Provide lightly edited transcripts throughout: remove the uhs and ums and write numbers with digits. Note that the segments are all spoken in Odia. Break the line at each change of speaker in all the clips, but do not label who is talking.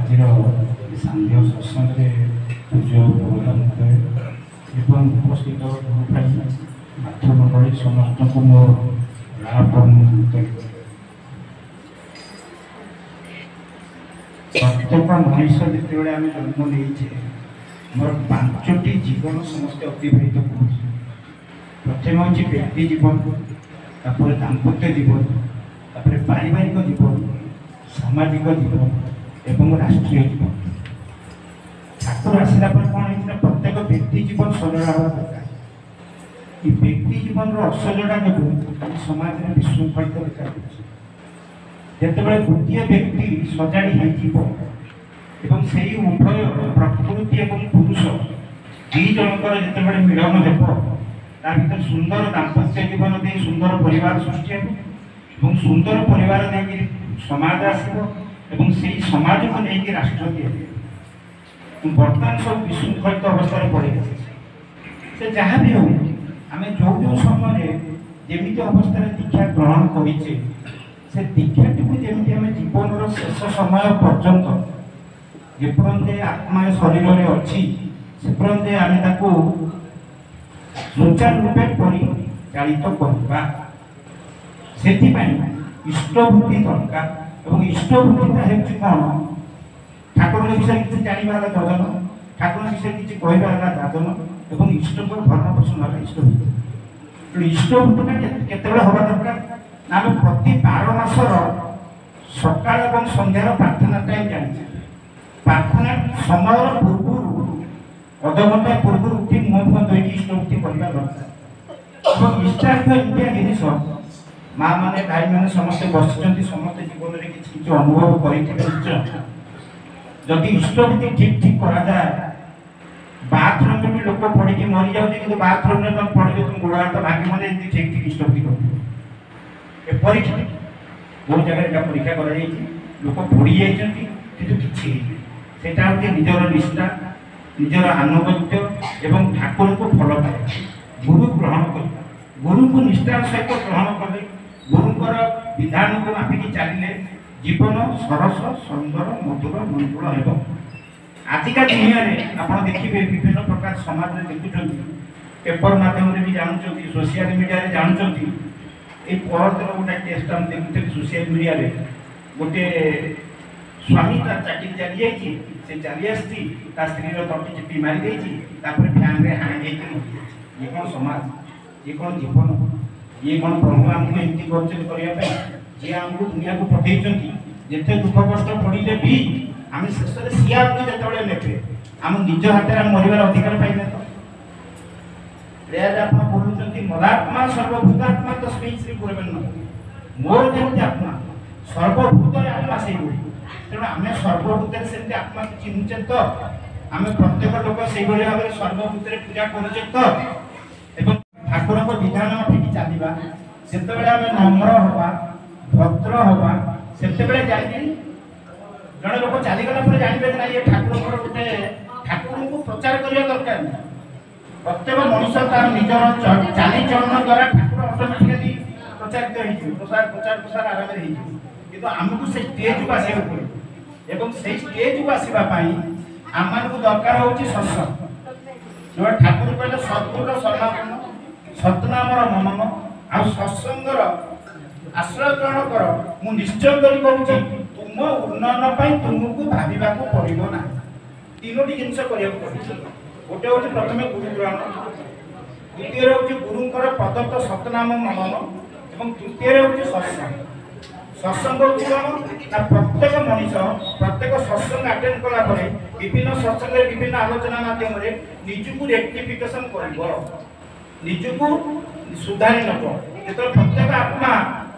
ଆଜିର ସାନ୍ଧ୍ୟ ସତ୍ସଙ୍ଗରେ ପୂଜ୍ୟ ପ୍ରବୋଧନରେ ଏବଂ ଉପସ୍ଥିତ ଭାଇ ମାତୃମଣ୍ଡଳୀ ସମସ୍ତଙ୍କୁ ମୋ ଲାଭ ପ୍ରତ୍ୟେକ ମଣିଷ ଯେତେବେଳେ ଆମେ ଜନ୍ମ ନେଇଛେ ଆମର 5ଟି ଜୀବନ ସମସ୍ତେ ଅତିବାହିତ କରୁଛେ। ପ୍ରଥମେ ହେଉଛି ବ୍ୟକ୍ତି ଜୀବନ, ତାପରେ ଦାମ୍ପତ୍ୟ ଜୀବନ, ତାପରେ ପାରିବାରିକ ଜୀବନ, ସାମାଜିକ ଜୀବନ ଏବଂ ରାଷ୍ଟ୍ରୀୟ ଜୀବନ। ଠାକୁର ଆସିଲା ପରେ କ'ଣ ହେଇଛି ନା ପ୍ରତ୍ୟେକ ବ୍ୟକ୍ତି ଜୀବନ ସଜଡ଼ା ହେବା ଦରକାର। ଏ ବ୍ୟକ୍ତି ଜୀବନର ଅସଜଡ଼ା ଯୋଗୁଁ ସମାଜରେ ବିଶୃଙ୍ଖଳିତ ଦେଖାଯାଉଛି। ଯେତେବେଳେ ଗୋଟିଏ ବ୍ୟକ୍ତି ସଜାଡ଼ି ହେଇଯିବ ଏବଂ ସେଇ ଉଭୟ ପ୍ରକୃତି ଏବଂ ପୁରୁଷ ଦୁଇ ଜଣଙ୍କର ଯେତେବେଳେ ମିଳନ ହେବ, ତା ଭିତରେ ସୁନ୍ଦର ଦାମ୍ପତ୍ୟ ଜୀବନ ଦେଇ ସୁନ୍ଦର ପରିବାର ସୃଷ୍ଟି ହେବ ଏବଂ ସୁନ୍ଦର ପରିବାର ନେଇକି ସମାଜ ଆସିବ ଏବଂ ସେଇ ସମାଜକୁ ନେଇକି ରାଷ୍ଟ୍ର ତିଆରି ହେବ। ବର୍ତ୍ତମାନ ସବୁ ବିଶୃଙ୍ଖଳିତ ଅବସ୍ଥାରେ ପଡ଼ିଯାଇଛି। ସେ ଯାହା ବି ହଉ, ଆମେ ଯେଉଁ ଯେଉଁ ସମୟରେ ଯେମିତି ଅବସ୍ଥାରେ ଦୀକ୍ଷା ଗ୍ରହଣ କରିଛେ, ସେ ଦୀକ୍ଷାଟିକୁ ଯେମିତି ଆମେ ଜୀବନର ଶେଷ ସମୟ ପର୍ଯ୍ୟନ୍ତ ଯେପର୍ଯ୍ୟନ୍ତ ଆତ୍ମା ଶରୀରରେ ଅଛି ସେ ପର୍ଯ୍ୟନ୍ତ ଆମେ ତାକୁ ସୁଚାରୁ ରୂପେ ପରିଚାଳିତ କରିବା। ସେଥିପାଇଁ ଇଷ୍ଟବୃତ୍ତି ଦରକାର ଏବଂ ଇଷ୍ଟବୃତ୍ତିଟା ହେଉଛି କ'ଣ? ଠାକୁରଙ୍କ ବିଷୟରେ କିଛି ଜାଣିବା ହେଲା ଯଜନ, ଠାକୁରଙ୍କ ବିଷୟରେ କିଛି କହିବା ହେଲା ଯାଜନ ଏବଂ ଇଷ୍ଟଙ୍କର ଭରଣ ପୋଷଣ ହେଲା ଇଷ୍ଟବୃତ୍ତି। ତେଣୁ ଇଷ୍ଟବୃତ୍ତିଟା କେତେବେଳେ ହେବା ଦରକାର ନା ଆମେ ପ୍ରତି 12 ମାସର ସକାଳ ଏବଂ ସନ୍ଧ୍ୟାର ପ୍ରାର୍ଥନା ଟାଇମ୍ ଜାଣିଛେ। ପ୍ରାର୍ଥନା ସମୟର ପୂର୍ବରୁ ଅଧଘଣ୍ଟା ପୂର୍ବରୁ ଉଠି ମୁହଁ ଫୁହଁ ଧୋଇକି ଇଷ୍ଟବୃତ୍ତି କରିବା ଦରକାର। ଏବଂ ଇଷ୍ଟାର୍ଥ ଏମିତିଆ ଜିନିଷ ମା' ମାନେ ଭାଇମାନେ ସମସ୍ତେ ବସିଛନ୍ତି, ସମସ୍ତେ ଜୀବନରେ କିଛି କିଛି ଅନୁଭବ କରିଥିବେ ନିଶ୍ଚୟ। ଯଦି ଇଷ୍ଟବୃତ୍ତି ଠିକ୍ କରାଯାଏ, ବାଥରୁମ୍ରେ ବି ଲୋକ ପଡ଼ିକି ମରିଯାଉଛି, କିନ୍ତୁ ବାଥରୁମ୍ରେ ତମେ ପଡ଼ିଲେ ତୁମ ଗୋଡ଼ ହାତ ଭାଙ୍ଗିବନି ଯଦି ଠିକ୍ ଇଷ୍ଟବୃତ୍ତି କରିବ। ଏ ପରୀକ୍ଷା ବହୁତ ଜାଗାରେ ଏଇଟା ପରୀକ୍ଷା କରାଯାଇଛି, ଲୋକ ପୋଡ଼ି ଯାଇଛନ୍ତି କିନ୍ତୁ କିଛି ହେଇନି। ସେଇଟା ହେଉଛି ନିଜର ନିଷ୍ଠା, ନିଜର ଆନୁଗତ୍ୟ ଏବଂ ଠାକୁରଙ୍କୁ ଭଲ ପାଇବା, ଗୁରୁ ଗ୍ରହଣ କରିବା। ଗୁରୁଙ୍କୁ ନିଷ୍ଠାର ସହିତ ଗ୍ରହଣ କଲେ, ଗୁରୁଙ୍କର ବିଧାନକୁ ମାପିକି ଚାଲିଲେ ଜୀବନ ସରସ ସୁନ୍ଦର ମଧୁର ମଣ୍ଡଳ ହେବ। ଆଜିକା ଦୁନିଆରେ ଆପଣ ଦେଖିବେ ବିଭିନ୍ନ ପ୍ରକାର ସମାଜରେ ଦେଖୁଛନ୍ତି, ପେପର ମାଧ୍ୟମରେ ବି ଜାଣୁଛନ୍ତି, ସୋସିଆଲ ମିଡ଼ିଆରେ ଜାଣୁଛନ୍ତି। এই পরদিন গোটে কেসটা আমি দেখুଥିଲି সোশিয়াল মিডিয়ারে, গোটে স্বামী তার চাকরি চালি যাইছি, সে চালি আসছি, তা স্ত্রীর তটি চিপি মারি দিয়েছি, তারপরে ফ্যান্রে হাঁ যাইকি মরিଯାଇଛି। ইয়ে কোণ সমাজ, ইয়ে কোণ জীবন, ইয়ে কোণ প্রভু আমাকে এমতি করছেন করা, যে আমাকে দুনিয়াকে পঠাইছেন, যেতে দুঃখ কষ্ট পড়লে বি আমি শেষে সিଏ আমাকে যেতবে নেবে ଆମ ନିଜ ହାତରେ ଆମେ ମରିବାର ଅଧିକାର ପାଇଲେ ତ। ଆପଣ ବୋଲୁଛନ୍ତି ମଲାତ୍ମା ସର୍ବଭୂତାତ୍ମା ତସ୍ମୈ ଶ୍ରୀ ଗୁରବେ ନମଃ। ମୋର ଯେମିତି ଆତ୍ମା ସର୍ବଭୂତରେ ଆତ୍ମା ସେଇଭଳି। ତେଣୁ ଆମେ ସର୍ବଭୂତରେ ସେମିତି ଆତ୍ମାକୁ ଚିହ୍ନୁଛେ ତ, ଆମେ ପ୍ରତ୍ୟେକ ଲୋକ ସେଇଭଳି ଭାବରେ ସର୍ବଭୂତରେ ପୂଜା କରୁଛେ ତ। ଏବଂ ଠାକୁରଙ୍କ ବିଧାନ ମାଫିକି ଚାଲିବା, ଯେତେବେଳେ ଆମେ ନମ୍ର ହେବା, ଭଦ୍ର ହେବା, ସେତେବେଳେ ଯାଇକି ଜଣେ ଲୋକ ଚାଲିଗଲା ପରେ ଜାଣିବେ ଯେ ନା ଇଏ ଠାକୁରଙ୍କର ଗୋଟେ, ଠାକୁରଙ୍କୁ ପ୍ରଚାର କରିବା ଦରକାର ନାହିଁ। ପ୍ରତ୍ୟେକ ମଣିଷ ତାର ନିଜର ଚାଲିଚଳନ ଦ୍ୱାରା ଠାକୁର ଅଟୋମେଟିକାଲି ପ୍ରଚାରିତ ହେଇଯିବ, ପ୍ରଚାର ଆରାମରେ ହେଇଯିବ। କିନ୍ତୁ ଆମକୁ ସେଇ ଷ୍ଟେଜକୁ ଆସିବାକୁ ପଡ଼ିବ ଏବଂ ସେଇ ଷ୍ଟେଜକୁ ଆସିବା ପାଇଁ ଆମମାନଙ୍କୁ ଦରକାର ହେଉଛି ସତ୍ସଙ୍ଗ। ଯୋଉଟା ଠାକୁର କହିଲେ ସଦ୍ଗୁରୁର ଶରଣାପନ୍ନ, ସତ୍ନାମର ମନନ ଆଉ ସତ୍ସଙ୍ଗର ଆଶ୍ରୟ ଗ୍ରହଣ କର। ମୁଁ ନିଶ୍ଚୟ କରି କହୁଛି ତୁମ ଉନ୍ନୟନ ପାଇଁ ତୁମକୁ ଭାବିବାକୁ ପଡ଼ିବ ନାହିଁ। ତିନୋଟି ଜିନିଷ କରିବାକୁ ପଡ଼ିବ। ଗୋଟେ ହେଉଛି ପ୍ରଥମେ ଗୁରୁ ଗ୍ରହଣ, ଦ୍ୱିତୀୟରେ ହେଉଛି ଗୁରୁଙ୍କର ପ୍ରଦତ୍ତ ସତନାମ ମନନ ଏବଂ ତୃତୀୟରେ ହେଉଛି ସତ୍ସଙ୍ଗ। ସତ୍ସଙ୍ଗ ହେଉଛି କ'ଣ ନା ପ୍ରତ୍ୟେକ ମଣିଷ ପ୍ରତ୍ୟେକ ସତ୍ସଙ୍ଗ ଆଟେଣ୍ଡ କଲା ପରେ ବିଭିନ୍ନ ସତ୍ସଙ୍ଗରେ ବିଭିନ୍ନ ଆଲୋଚନା ମାଧ୍ୟମରେ ନିଜକୁ ରେକ୍ଟିଫିକେସନ କରିବ, ନିଜକୁ ସୁଧାରି ନେବ। ଯେତେବେଳେ ପ୍ରତ୍ୟେକ ଆତ୍ମା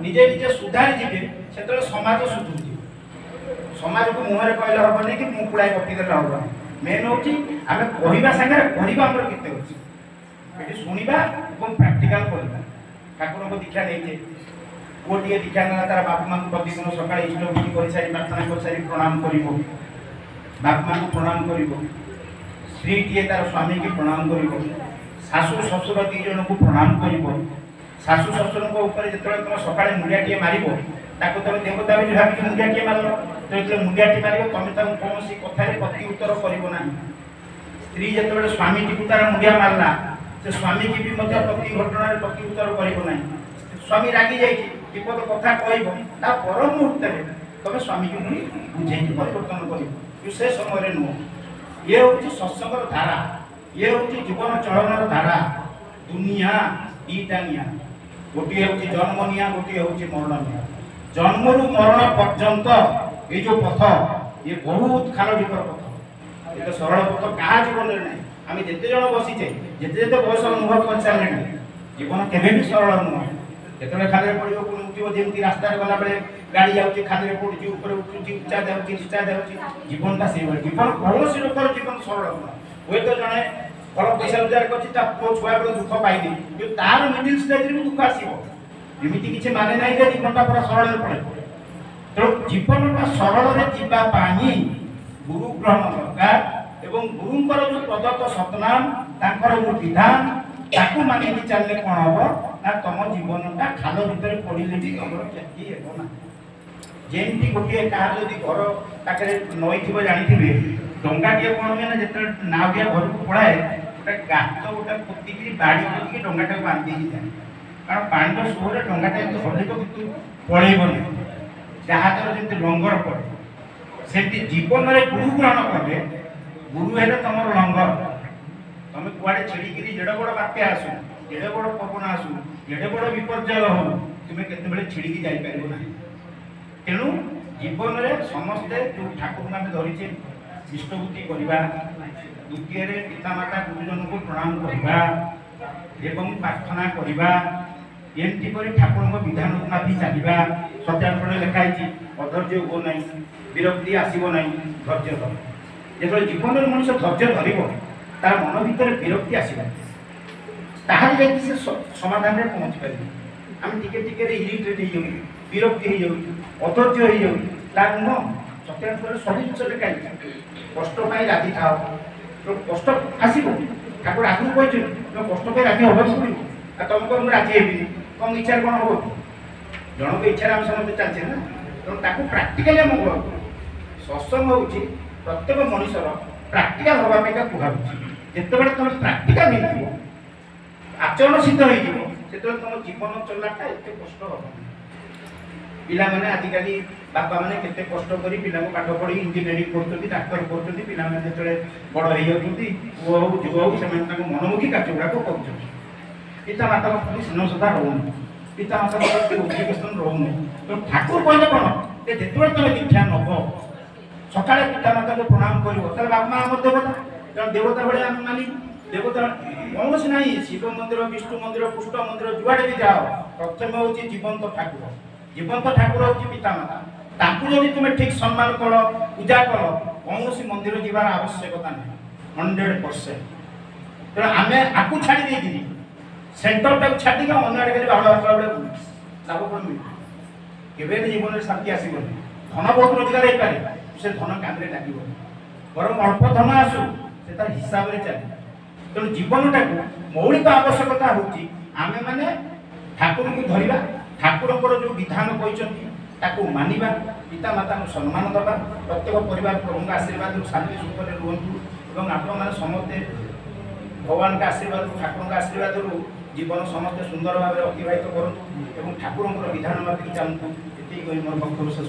ନିଜେ ନିଜେ ସୁଧାରି ଯିବେ, ସେତେବେଳେ ସମାଜ ସୁଧୁରିଯିବ। ସମାଜକୁ ମୁହଁରେ କହିଲେ ହେବନି କି ମୁଁ କୁଳାଏ ଗପି ଦେଲେ ହେବନି। ମେନ୍ ହେଉଛି ଆମେ କହିବା ସାଙ୍ଗରେ କରିବା ଆମର କେତେ ଅଛି, ଏଠି ଶୁଣିବା ଏବଂ ପ୍ରାକ୍ଟିକାଲ କରିବା। ଠାକୁରଙ୍କ ଦୀକ୍ଷା ନେଇଛେ, ପୁଅଟିଏ ଦୀକ୍ଷା ନେଲା, ତାର ବାପା ମାଙ୍କୁ ପ୍ରତିଦିନ ସକାଳେ ଇଷ୍ଟବୃତ୍ତି କରିସାରି ପ୍ରାର୍ଥନା କରିସାରି ପ୍ରଣାମ କରିବ, ବାପା ମାଙ୍କୁ ପ୍ରଣାମ କରିବ। ସ୍ତ୍ରୀଟିଏ ତାର ସ୍ୱାମୀକି ପ୍ରଣାମ କରିବ, शाशु शशुर दी जन को प्रणाम कर शाशु शशुर जो तुम सका मुंडियाटे मार तुम देवता भी भाविक मुंडियाटे मार जो मुंडियाटे मार तुम कौन कथार प्रति उत्तर करना स्त्री जो स्वामी टी तार मुंडिया मारला से स्वामी की भी प्रति घटना प्रति उत्तर करना स्वामी रागी जापद कथा कह पर मुहूर्त तुम स्वामी की बुझे परिवर्तन कर से समय नुह ये हूँ सत्संग धारा ये हूँ जीवन चलन धारा दुनिया दीटा निया गोटे हूँ जन्म निया गोटे हूँ मरण निया जन्म रु मरण पर्यंत ये जो पथ ये बहुत खाल ढिपर पथ ये सरल पथ क्या जीवन ना आम जिते जन बसीचे जिते बयस अनुभव कर सारे जीवन केवे भी सरल नुह जो खाली पड़ो पुणी उठो जमी रास्ता गला बेले गाड़ी जाऊँगी खाली पड़ुची ऊपर उठुची उच्चा जाऊँगी निचा जाऊँगी जीवनटा से जीवन कौन लोकर जीवन सरल नुह हुए तो जड़े भल पैसा रोजगार कर छुआ बेले दुख पाइनि तार मिडिल स्टेज भी दुख आसमती किसी माने ना जीवनटा पूरा सरल पड़े तेणु जीवनटा सरल गुरु ग्रहण दरकार एवं गुरुंकर जो प्रदत्त सतनाम तांकर जो विधान ताकू मानि चलने कौन हम ना तुम जीवनटा खाल भितर पड़े भी तुम क्षति हेना जमी गोटे क्या जदि घर पाखे नई थी जानी डंगाटे कौन हुए ना जो नाविया घर को पढ़ाए गोटे गात गोटे पोतिक बाड़ी पोतिक डंगाटा बांधि जाए कारण पानी सुहरे डंगाटा हलिक कि पलैबनी जहाजर जमी लंगर पड़े से जीवन में गुरु ग्रहण कले गुरु है तुम लंगर तुम कुआड़े छिड़ी जेड़ बड़ बात्या आसू जेड़े बड़ पवन आसू जेड़े बड़ विपर्य हो तुम्हें केतबेले छिड़ी जापर ना तेणु जीवन में समस्ते जो ठाकुर आम धरीचे इष्टभूति करवा द्वितीय पितामाता गुरुजन को प्रणाम करवा एवं प्रार्थना करवा एमती कर ठाकुर विधान माफी चलवा सत्यानुपण लिखाई अधर्य हो ना विरक्ति आसब ना धैर्य धर जो जीवन में मनुष्य धैर्य धरब तार मन भर विरक्ति आसला ताहले से समाधान में पहुँची पार आम टिके इरिटेट हो विरक्ति हो अधैर्य हो तार नुह सत्यानुपण सब जिन लिखाई कष्ट पाई राजी था तो कष्ट आसब ठाकुर आगु कही तुम कष्ट पाई राजी हवा पड़ो तुमको मुझे राजी हेबी कम इच्छा कौन हम जनक इच्छा आम समझते चलचे ना तेणु प्राक्टिकाली आम सत्संग हूँ प्रत्येक मनुष्यर प्राक्टिकाल हाँपाई कहुच्छी जिते तुम प्राक्टिकाल हो आचरण सिद्ध हो तुम जीवन चलाटा एत कष्ट हम पिला माने आजिकल बापा माने केते कष्ट करी पिला को पाठ पढ़ी इंजीनियरिंग करछथि डाक्टर करछथि पिला माने जेतले बड़ होई जाउछथि ओ हो जुव हो सेमान ताको मनोमुखी कार्य गुडा को करछथि पिता माता को स्नेह सदा रहउन पिता माता को एजुकेशन रहउन तो ठाकुर कहले कोन जे जेतले तमे दीक्षा नबो सकाळे पिता माता को प्रणाम करिवो तले बाप मां हमर देवता जण देवता बळे हम मानी देवता कौन नहीं शिव मंदिर विष्णु मंदिर पुष्ट मंदिर जुआड़े भी जाओ प्रथम हूँ जीवंत ठाकुर जीवंत ठाकुर हूँ पितामाता ताकू जब तुम ठीक सम्मान कर पूजा कर कौन मंदिर जीवार आवश्यकता नहीं 100%। तेना आम आपको छाड़ी दे सेंटर टाक छाड़ी अगर बाड़ आसला बेले लाभ कौन मिले जीवन में शांति आसबनी धन बहुत रोजगार हो पारे से धन काम लगे बर अल्प धन आसू से तार हिसाब से चले तेणु जीवनटा को मौलिक आवश्यकता होची आमे माने ठाकुर को धरिबा ठाकुर जो विधान कहते मानिबा पिता माता को सम्मान दबा प्रत्येक परिवार प्रभु आशीर्वाद शांति सुख रुहतु और आपण समस्ते भगवान का आशीर्वाद ठाकुर आशीर्वाद जीवन समस्ते सुंदर भाव अतिबाहित करूँ और ठाकुर विधान माफिक चाहूँ ये मोर वक्तव्य।